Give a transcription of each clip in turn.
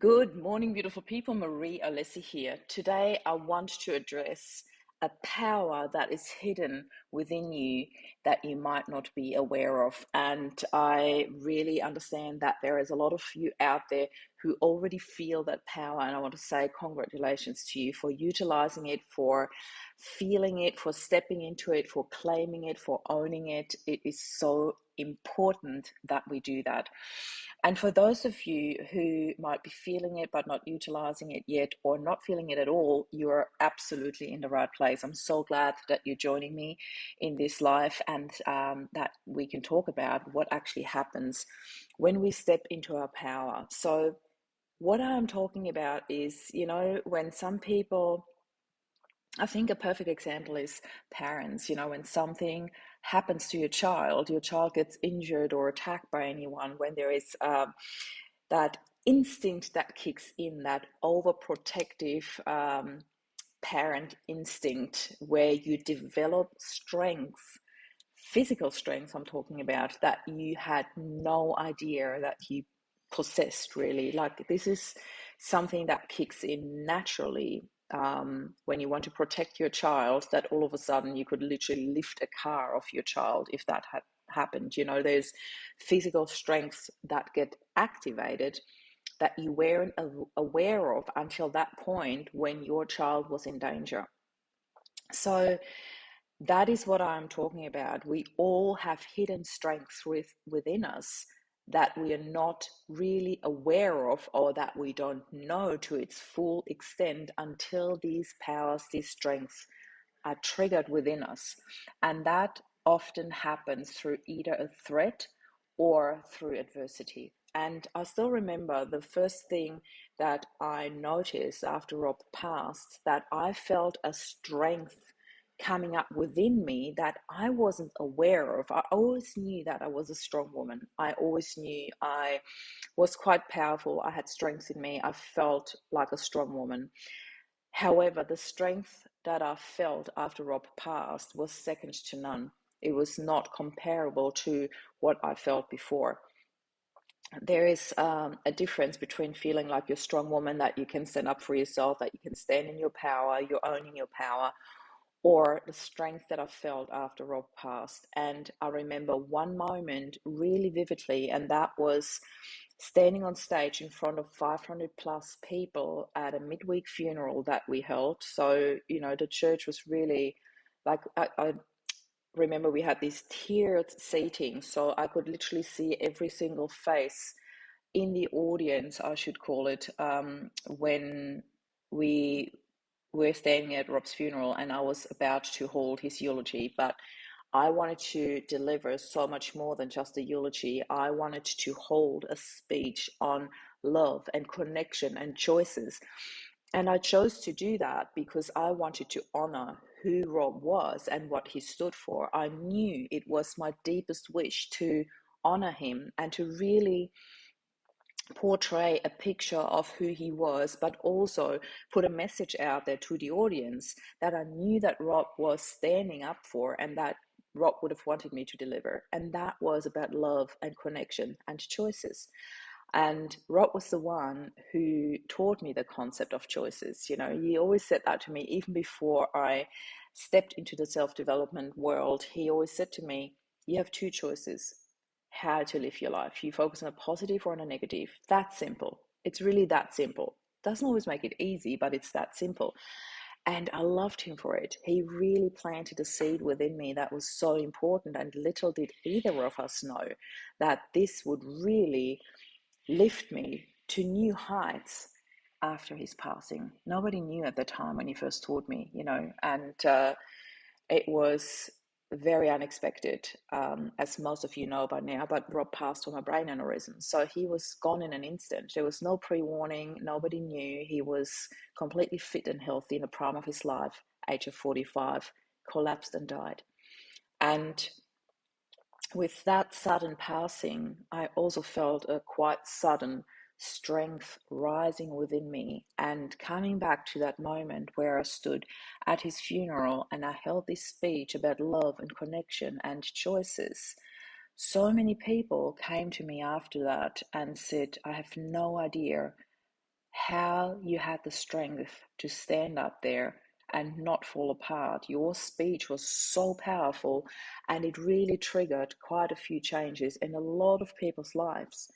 Good morning, beautiful people. Marie Alessi here. Today, I want to address a power that is hidden within you that you might not be aware of. And I really understand that there is a lot of you out there who already feel that power. And I want to say congratulations to you for utilizing it, for feeling it, for stepping into it, for claiming it, for owning it. It is so important that we do that. And for those of you who might be feeling it but not utilizing it yet or not feeling it at all, you are absolutely in the right place. I'm so glad that you're joining me in this life and that we can talk about what actually happens when we step into our power. So, what I'm talking about is, when some people, I think a perfect example is parents. When something happens to your child gets injured or attacked by anyone, when there is that instinct that kicks in, that overprotective parent instinct, where you develop strength, physical strength, I'm talking about, that you had no idea that you possessed, really. Like, this is something that kicks in naturally when you want to protect your child, that all of a sudden you could literally lift a car off your child if that had happened. There's physical strengths that get activated that you weren't aware of until that point when your child was in danger. So that is what I'm talking about. We all have hidden strengths within us that we are not really aware of, or that we don't know to its full extent until these powers, these strengths are triggered within us. And that often happens through either a threat or through adversity. And I still remember the first thing that I noticed after Rob passed, that I felt a strength coming up within me that I wasn't aware of. I always knew that I was a strong woman. I always knew I was quite powerful. I had strength in me. I felt like a strong woman. However, the strength that I felt after Rob passed was second to none. It was not comparable to what I felt before. There is a difference between feeling like you're a strong woman, that you can stand up for yourself, that you can stand in your power, you're owning your power, or the strength that I felt after Rob passed. And I remember one moment really vividly, and that was standing on stage in front of 500 plus people at a midweek funeral that we held. So, the church was really like, I remember we had these tiered seating, so I could literally see every single face in the audience, I should call it, when we were standing at Rob's funeral and I was about to hold his eulogy. But I wanted to deliver so much more than just a eulogy. I wanted to hold a speech on love and connection and choices. And I chose to do that because I wanted to honor who Rob was and what he stood for. I knew it was my deepest wish to honor him and to really portray a picture of who he was, but also put a message out there to the audience that I knew that Rob was standing up for and that Rob would have wanted me to deliver. And that was about love and connection and choices. And Rob was the one who taught me the concept of choices. He always said that to me, even before I stepped into the self-development world. He always said to me, you have two choices how to live your life. You focus on a positive or on a negative. That's simple. It's really that simple. Doesn't always make it easy, but it's that simple. And I loved him for it. He really planted a seed within me that was so important. And little did either of us know that this would really lift me to new heights after his passing. Nobody knew at the time when he first taught me, and it was very unexpected, as most of you know by now, but Rob passed from a brain aneurysm. So he was gone in an instant. There was no pre-warning. Nobody knew. He was completely fit and healthy in the prime of his life, age of 45, collapsed and died. And with that sudden passing, I also felt a quite sudden strength rising within me, and coming back to that moment where I stood at his funeral and I held this speech about love and connection and choices. So many people came to me after that and said, I have no idea how you had the strength to stand up there and not fall apart. Your speech was so powerful, and it really triggered quite a few changes in a lot of people's lives.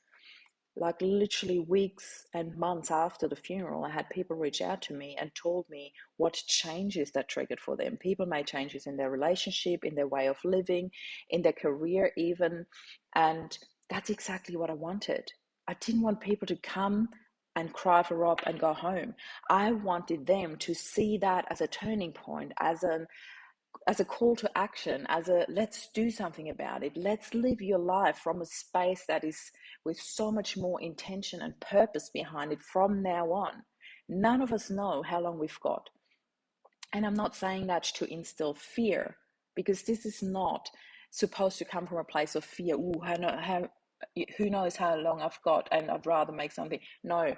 Like literally weeks and months after the funeral, I had people reach out to me and told me what changes that triggered for them. People made changes in their relationship, in their way of living, in their career even. And that's exactly what I wanted. I didn't want people to come and cry for Rob and go home. I wanted them to see that as a turning point, as a call to action, as a let's do something about it. Let's live your life from a space that is with so much more intention and purpose behind it from now on. None of us know how long we've got. And I'm not saying that to instill fear, because this is not supposed to come from a place of fear. Ooh, who knows how long I've got and I'd rather make something. No,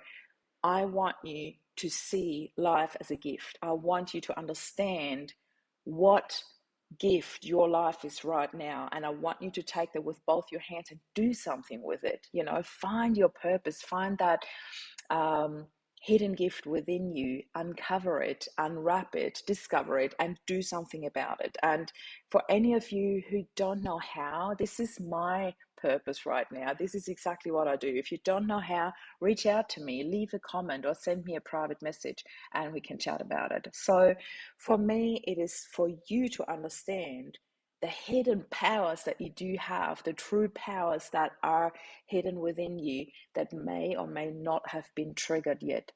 I want you to see life as a gift. I want you to understand what gift your life is right now. And I want you to take that with both your hands and do something with it. You know, find your purpose, find that um, hidden gift within you, uncover it, unwrap it, discover it, and do something about it. And for any of you who don't know how, this is my purpose right now. This is exactly what I do. If you don't know how, reach out to me, leave a comment, or send me a private message and we can chat about it. So for me, it is for you to understand the hidden powers that you do have, the true powers that are hidden within you that may or may not have been triggered yet.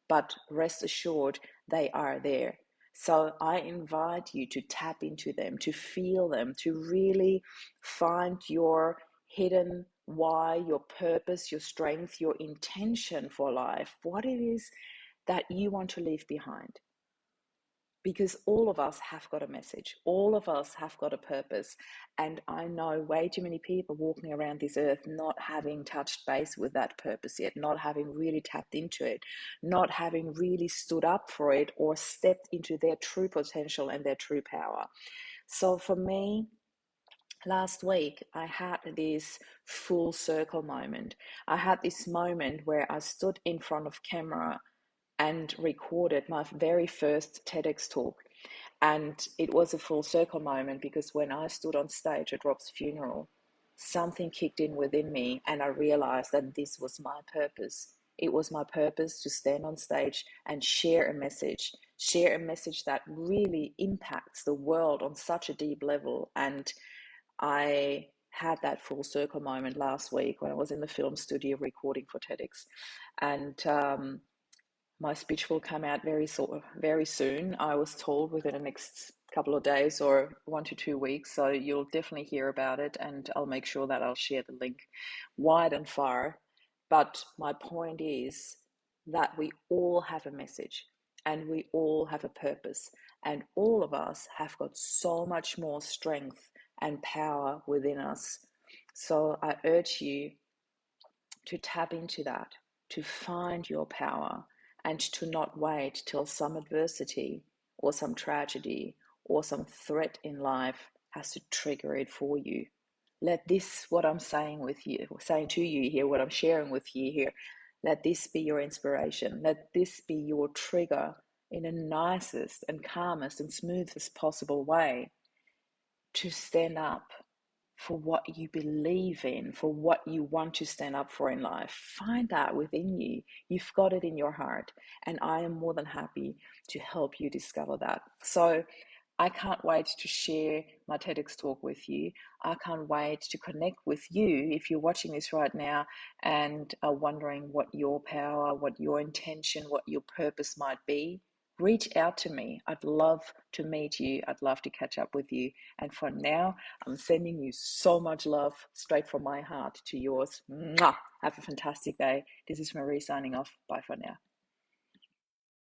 But rest assured, they are there. So I invite you to tap into them, to feel them, to really find your hidden why, your purpose, your strength, your intention for life, what it is that you want to leave behind. Because all of us have got a message, all of us have got a purpose. And I know way too many people walking around this earth not having touched base with that purpose yet, not having really tapped into it, not having really stood up for it or stepped into their true potential and their true power. So for me, last week, I had this full circle moment. I had this moment where I stood in front of camera and recorded my very first TEDx talk. And it was a full circle moment because when I stood on stage at Rob's funeral, something kicked in within me and I realized that this was my purpose. It was my purpose to stand on stage and share a message that really impacts the world on such a deep level. And I had that full circle moment last week when I was in the film studio recording for TEDx. And my speech will come out very soon. I was told within the next couple of days or 1 to 2 weeks. So you'll definitely hear about it, and I'll make sure that I'll share the link wide and far. But my point is that we all have a message and we all have a purpose, and all of us have got so much more strength and power within us. So I urge you to tap into that, to find your power, and to not wait till some adversity or some tragedy or some threat in life has to trigger it for you. Let this, what I'm saying with you, saying to you here, what I'm sharing with you here, let this be your inspiration. Let this be your trigger in the nicest and calmest and smoothest possible way to stand up for what you believe in, for what you want to stand up for in life. Find that within you. You've got it in your heart. And I am more than happy to help you discover that. So I can't wait to share my TEDx talk with you. I can't wait to connect with you if you're watching this right now and are wondering what your power, what your intention, what your purpose might be. Reach out to me. I'd love to meet you. I'd love to catch up with you. And for now, I'm sending you so much love straight from my heart to yours. Mwah! Have a fantastic day. This is Marie signing off. Bye for now.